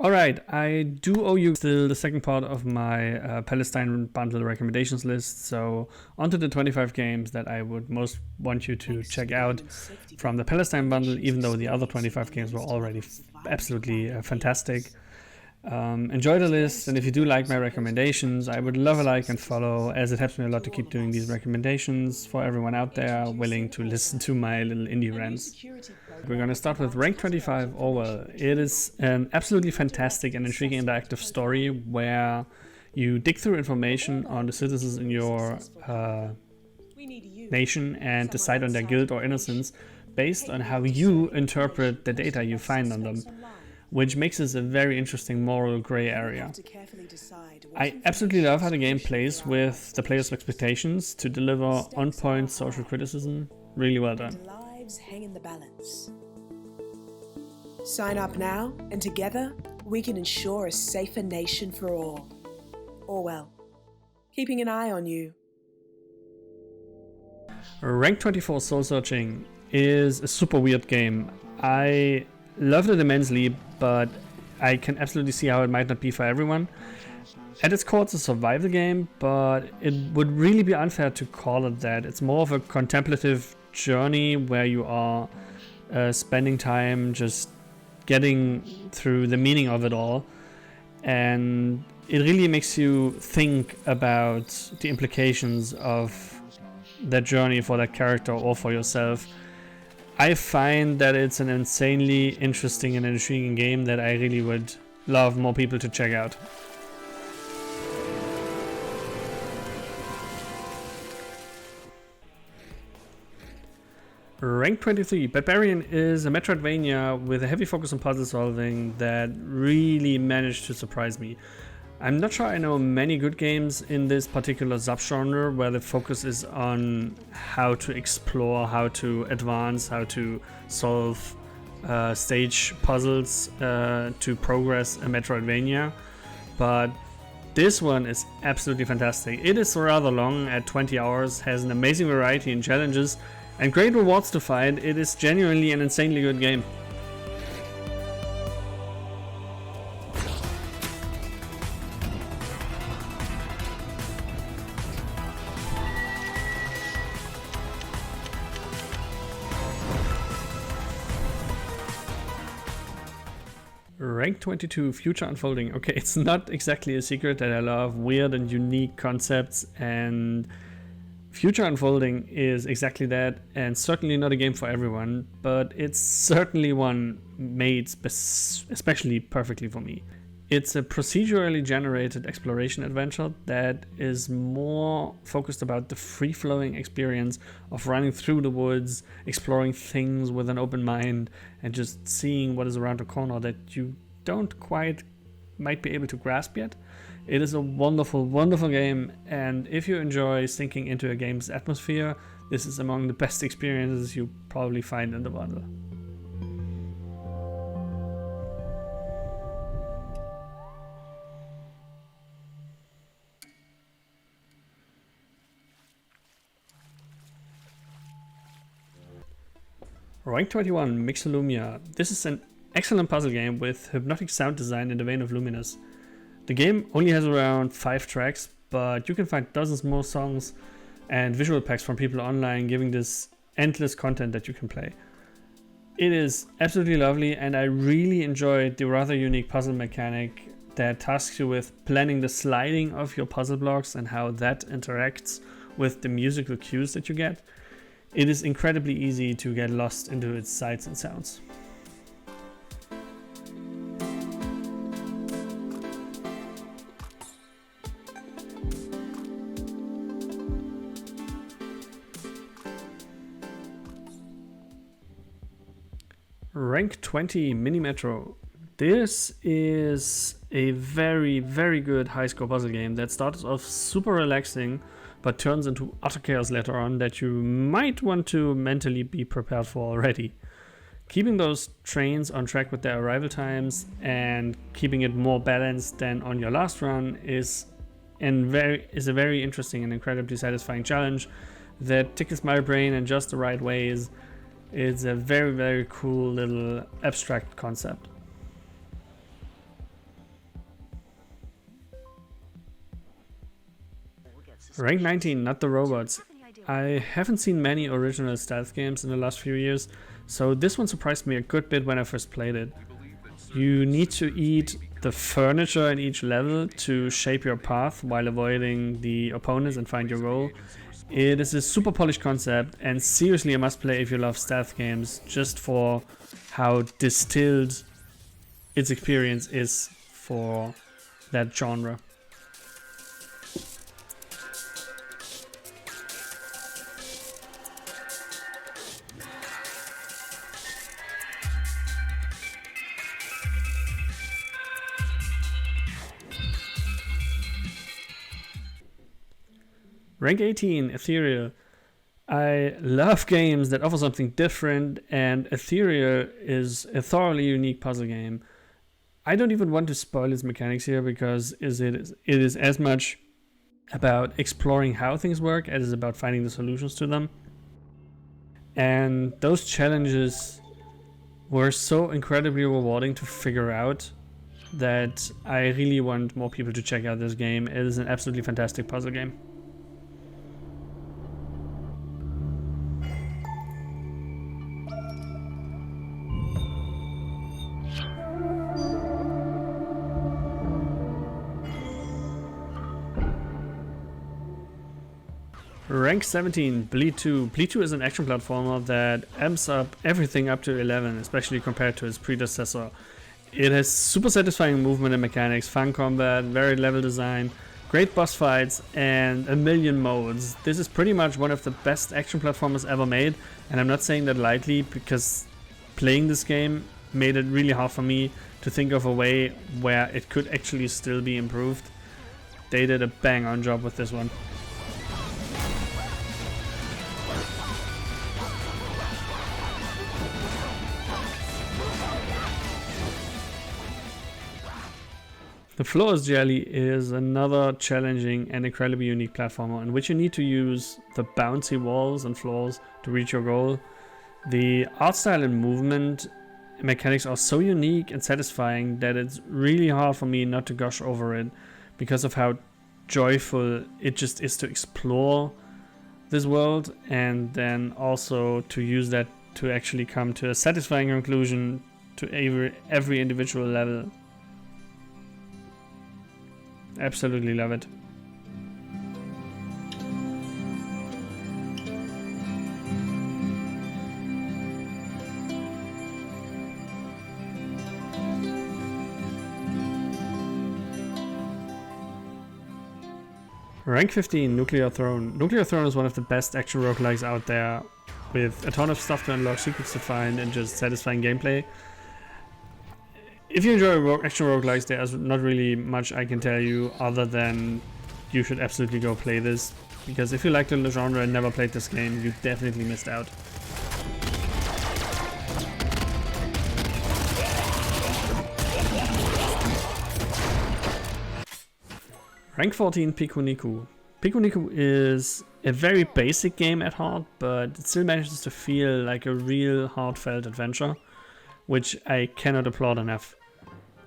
Alright, I do owe you still the second part of my Palestine bundle recommendations list, so onto the 25 games that I would most want you to check out from the Palestine bundle, even though the other 25 games were already absolutely fantastic. Enjoy the list, and if you do like my recommendations, I would love a like and follow, as it helps me a lot to keep doing these recommendations for everyone out there willing to listen to my little indie rants. We're going to start with Rank 25 Orwell. It is an absolutely fantastic and intriguing interactive story where you dig through information on the citizens in your nation and decide on their guilt or innocence based on how you interpret the data you find on them, which makes this a very interesting moral gray area. I absolutely love how the game plays with the player's expectations to deliver on-point social criticism. Really well done. Lives hang in the balance. Sign up now, and together we can ensure a safer nation for all. Orwell, keeping an eye on you. Rank 24 Soul Searching is a super weird game. I loved it immensely, but I can absolutely see how it might not be for everyone. At its core, it's a survival game, but it would really be unfair to call it that. It's more of a contemplative journey where you are spending time just getting through the meaning of it all, and it really makes you think about the implications of that journey for that character or for yourself. I find that it's an insanely interesting and intriguing game that I really would love more people to check out. Rank 23, Batbarian is a Metroidvania with a heavy focus on puzzle solving that really managed to surprise me. I'm not sure I know many good games in this particular subgenre where the focus is on how to explore, how to advance, how to solve stage puzzles to progress a Metroidvania, but this one is absolutely fantastic. It is rather long at 20 hours, has an amazing variety in challenges and great rewards to find. It is genuinely an insanely good game. Rank 22, Future Unfolding. Okay, it's not exactly a secret that I love weird and unique concepts, and Future Unfolding is exactly that, and certainly not a game for everyone, but it's certainly one made especially perfectly for me. It's a procedurally generated exploration adventure that is more focused about the free-flowing experience of running through the woods, exploring things with an open mind, and just seeing what is around the corner that you don't quite might be able to grasp yet. It is a wonderful, wonderful game, and if you enjoy sinking into a game's atmosphere, this is among the best experiences you probably find in the bundle. Rank 21, Mixolumia. This is an excellent puzzle game with hypnotic sound design in the vein of Luminous. The game only has around 5 tracks, but you can find dozens more songs and visual packs from people online, giving this endless content that you can play. It is absolutely lovely, and I really enjoyed the rather unique puzzle mechanic that tasks you with planning the sliding of your puzzle blocks and how that interacts with the musical cues that you get. It is incredibly easy to get lost into its sights and sounds. Rank 20, Mini Metro. This is a very, very good high-score puzzle game that starts off super relaxing but turns into utter chaos later on that you might want to mentally be prepared for already. Keeping those trains on track with their arrival times and keeping it more balanced than on your last run is a very interesting and incredibly satisfying challenge that tickles my brain in just the right ways. It's a very, very cool little abstract concept. Rank 19, not the robots. I haven't seen many original stealth games in the last few years, so this one surprised me a good bit when I first played it. You need to eat the furniture in each level to shape your path while avoiding the opponents and find your goal. It is a super polished concept and seriously a must play if you love stealth games, just for how distilled its experience is for that genre. Rank 18, Ethereal. I love games that offer something different, and Ethereal is a thoroughly unique puzzle game. I don't even want to spoil its mechanics here because it is as much about exploring how things work as it is about finding the solutions to them. And those challenges were so incredibly rewarding to figure out that I really want more people to check out this game. It is an absolutely fantastic puzzle game. Rank 17, Bleed 2. Bleed 2 is an action platformer that amps up everything up to 11, especially compared to its predecessor. It has super satisfying movement and mechanics, fun combat, varied level design, great boss fights, and a million modes. This is pretty much one of the best action platformers ever made, and I'm not saying that lightly because playing this game made it really hard for me to think of a way where it could actually still be improved. They did a bang-on job with this one. The Floor's Jelly is another challenging and incredibly unique platformer in which you need to use the bouncy walls and floors to reach your goal. The art style and movement mechanics are so unique and satisfying that it's really hard for me not to gush over it because of how joyful it just is to explore this world and then also to use that to actually come to a satisfying conclusion to every individual level. Absolutely love it. Rank 15, Nuclear Throne. Nuclear Throne is one of the best action roguelikes out there, with a ton of stuff to unlock, secrets to find, and just satisfying gameplay. If you enjoy action roguelikes, there's not really much I can tell you other than you should absolutely go play this, because if you like the genre and never played this game, you definitely missed out. Rank 14, Pikuniku. Pikuniku is a very basic game at heart, but it still manages to feel like a real heartfelt adventure, which I cannot applaud enough.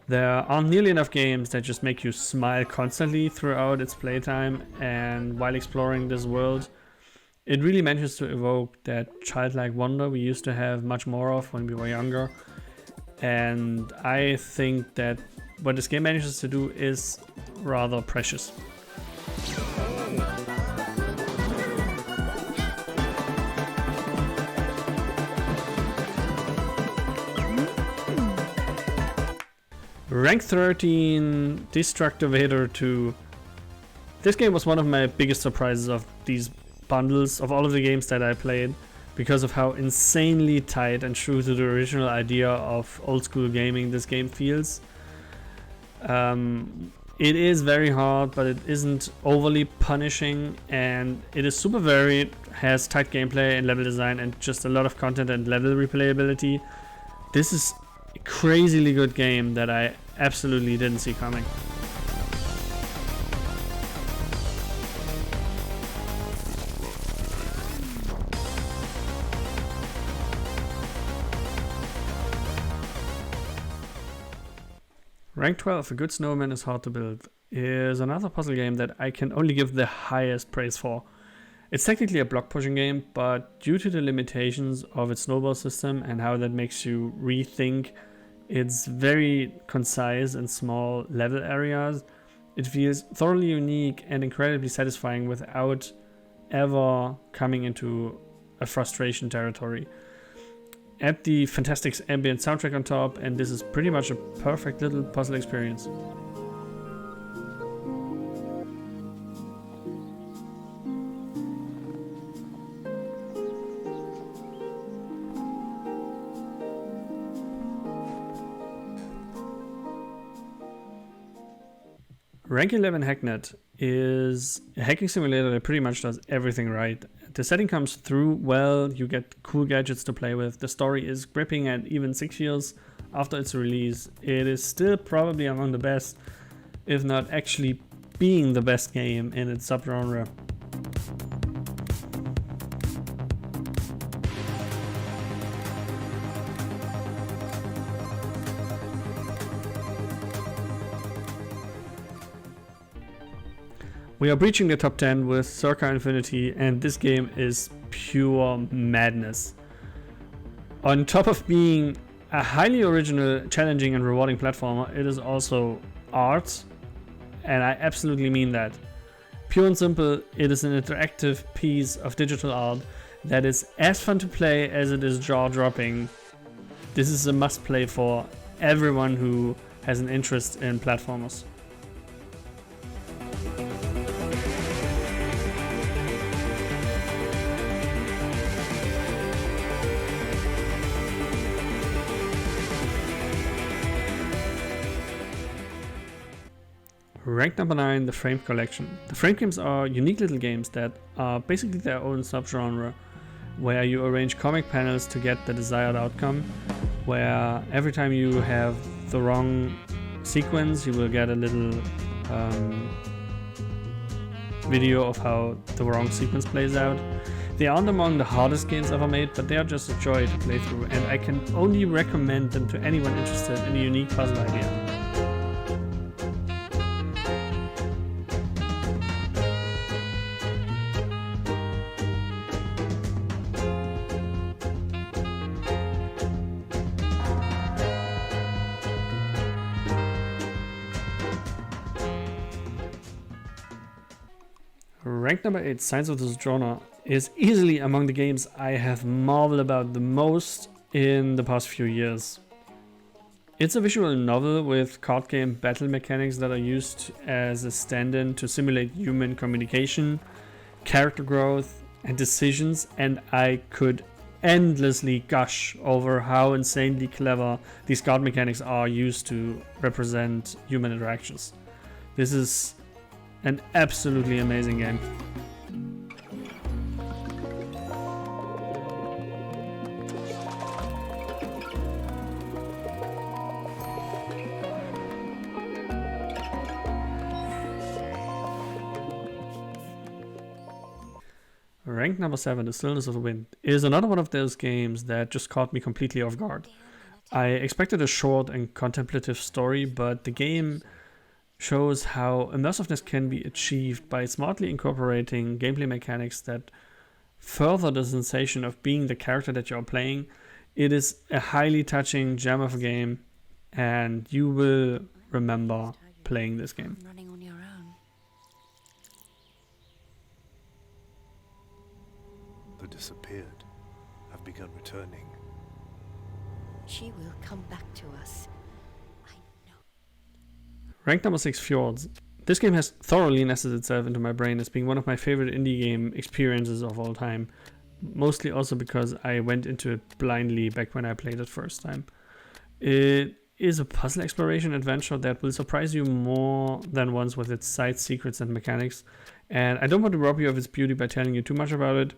There aren't nearly enough games that just make you smile constantly throughout its playtime, and while exploring this world, it really manages to evoke that childlike wonder we used to have much more of when we were younger. And I think that what this game manages to do is rather precious. Rank 13, Destructivator 2. This game was one of my biggest surprises of these bundles of all of the games that I played, because of how insanely tight and true to the original idea of old school gaming this game feels. It is very hard, but it isn't overly punishing, and it is super varied, has tight gameplay and level design, and just a lot of content and level replayability. This is a crazily good game that I absolutely didn't see coming. Rank 12, a good snowman is hard to build. is another puzzle game that I can only give the highest praise for. It's technically a block pushing game, but due to the limitations of its snowball system and how that makes you rethink its very concise and small level areas, it feels thoroughly unique and incredibly satisfying without ever coming into a frustration territory. Add the fantastic ambient soundtrack on top, and this is pretty much a perfect little puzzle experience. Rank 11 Hacknet is a hacking simulator that pretty much does everything right. The setting comes through well, you get cool gadgets to play with, the story is gripping, and even 6 years after its release, it is still probably among the best, if not actually being the best game in its subgenre. We are breaching the top 10 with Circa Infinity, and this game is pure madness. On top of being a highly original, challenging and rewarding platformer, it is also art, and I absolutely mean that. Pure and simple, it is an interactive piece of digital art that is as fun to play as it is jaw-dropping. This is a must-play for everyone who has an interest in platformers. Rank number 9, the Framed Collection. The Framed games are unique little games that are basically their own subgenre, where you arrange comic panels to get the desired outcome, where every time you have the wrong sequence, you will get a little video of how the wrong sequence plays out. They aren't among the hardest games ever made, but they are just a joy to play through, and I can only recommend them to anyone interested in a unique puzzle idea. Rank number 8, Signs of the Sojourner, is easily among the games I have marveled about the most in the past few years. It's a visual novel with card game battle mechanics that are used as a stand-in to simulate human communication, character growth, and decisions, and I could endlessly gush over how insanely clever these card mechanics are used to represent human interactions. This is an absolutely amazing game. Rank number 7, The Stillness of the Wind, is another one of those games that just caught me completely off guard. I expected a short and contemplative story, but the game shows how immersiveness can be achieved by smartly incorporating gameplay mechanics that further the sensation of being the character that you're playing. It is a highly touching gem of a game, and you will remember playing this game. Running on your own. The disappeared have begun returning. She will come back to us. Rank number 6, Fjords. This game has thoroughly nested itself into my brain as being one of my favorite indie game experiences of all time. Mostly also because I went into it blindly back when I played it first time. It is a puzzle exploration adventure that will surprise you more than once with its side secrets and mechanics. And I don't want to rob you of its beauty by telling you too much about it.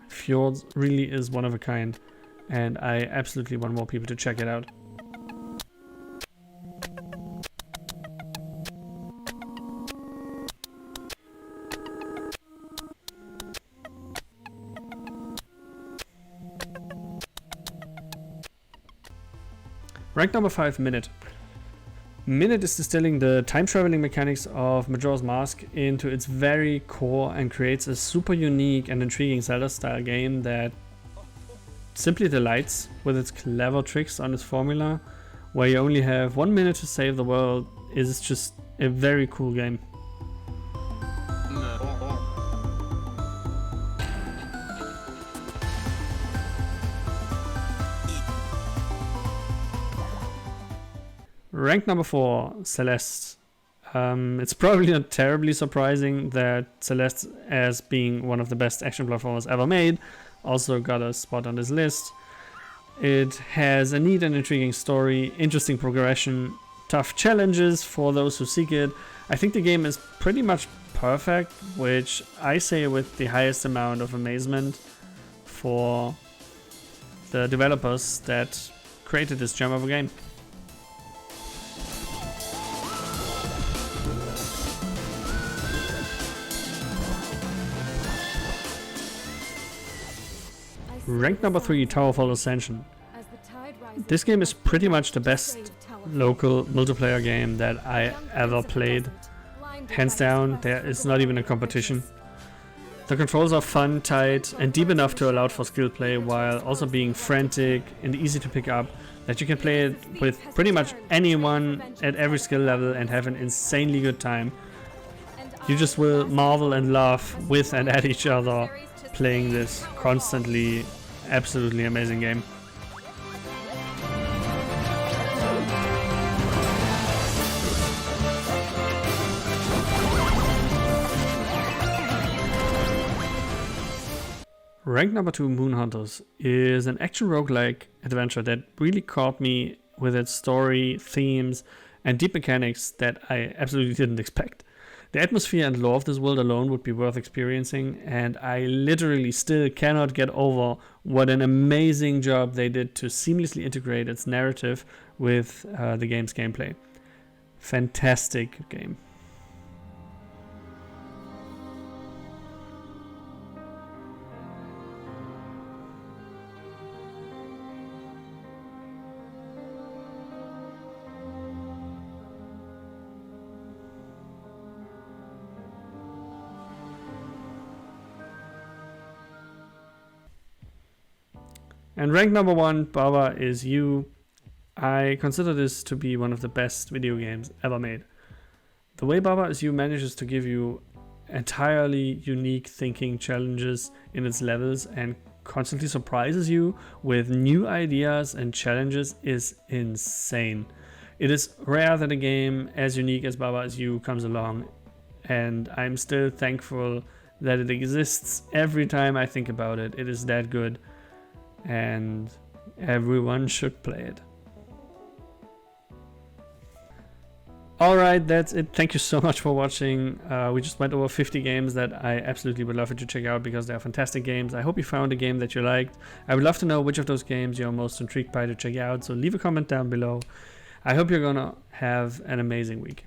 Fjords really is one of a kind, and I absolutely want more people to check it out. Rank number 5, Minit. Minit is distilling the time traveling mechanics of Majora's Mask into its very core and creates a super unique and intriguing Zelda style game that simply delights with its clever tricks on its formula, where you only have 1 minute to save the world. Is just a very cool game. Rank number 4, Celeste. It's probably not terribly surprising that Celeste, as being one of the best action platformers ever made, also got a spot on this list. It has a neat and intriguing story, interesting progression, tough challenges for those who seek it. I think the game is pretty much perfect, which I say with the highest amount of amazement for the developers that created this gem of a game. Rank number 3, Towerfall Ascension. This game is pretty much the best local multiplayer game that I ever played. Hands down, there is not even a competition. The controls are fun, tight, and deep enough to allow for skill play while also being frantic and easy to pick up, that you can play it with pretty much anyone at every skill level and have an insanely good time. You just will marvel and laugh with and at each other playing this constantly absolutely amazing game. Rank number 2, Moon Hunters, is an action roguelike adventure that really caught me with its story, themes, and deep mechanics that I absolutely didn't expect. The atmosphere and lore of this world alone would be worth experiencing, and I literally still cannot get over what an amazing job they did to seamlessly integrate its narrative with the game's gameplay. Fantastic game. And rank number 1, Baba Is You. I consider this to be one of the best video games ever made. The way Baba Is You manages to give you entirely unique thinking challenges in its levels and constantly surprises you with new ideas and challenges is insane. It is rare that a game as unique as Baba Is You comes along, and I'm still thankful that it exists every time I think about it. It is that good, and everyone should play it. Alright, that's it. Thank you so much for watching. We just went over 50 games that I absolutely would love you to check out because they are fantastic games. I hope you found a game that you liked. I would love to know which of those games you're most intrigued by to check out, so leave a comment down below. I hope you're gonna have an amazing week.